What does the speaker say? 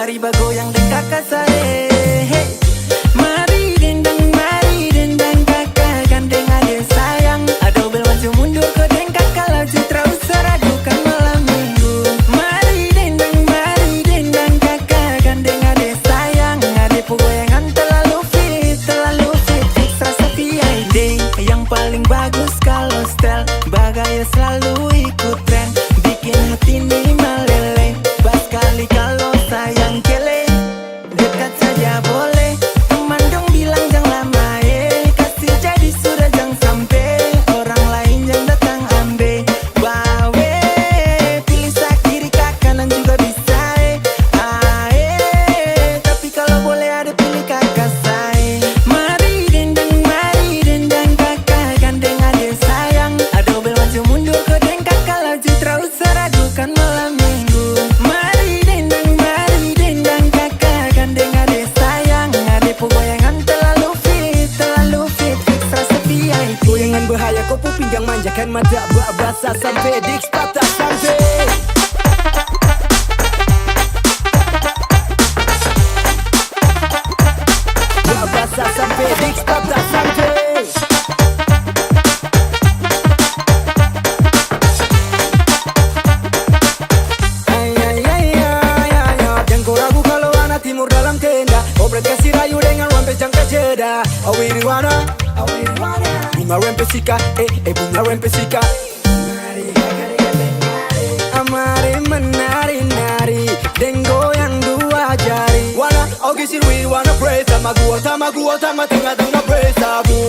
mari bagoyang dan kakak saya. Hey. Mari dendang kakak gandeng adik sayang. Adobel maju mundur ke deng kakak laju terus seradukan malam minggu. Mari dendang kakak gandeng adik sayang. Adik goyangan terlalu fit fix rasa VIP. Yang paling bagus kalau style bagaya selalu ikut tren. Bikin hati ini meleleh. Pas kali kalau sayang kele, dekat saja boleh. Teman dong bilang jangan lama kasih jadi sudah jangan sampai orang lain yang datang ambil. Bawe pilih sak kiri kak kanan juga bisa tapi kalau boleh ada pilih kakak saya. Mari dendang kakak gandeng adik sayang. Adobel maju mundur ke deng kakak laju terus seradukan malam minggu. Mari dendang kakak gandeng adik sayang. Adik goyangan terlalu fit fix rasa VIP. Goyangan bahaya kopo pinggang manjakan mata bak basah sampai dik patah sampai. Bak basah sampai dik patah sampai. Jangan kau ragu kalau anak timur dalam tenda. Obret kasih rayu dengan rampes jangka jeda. Awiriwana bunga rempesika, bunga rempesika. Amari menari-nari denggo yang dua jari. Wana oke sirwi wana praise sama gua tengah-tengah praise abu.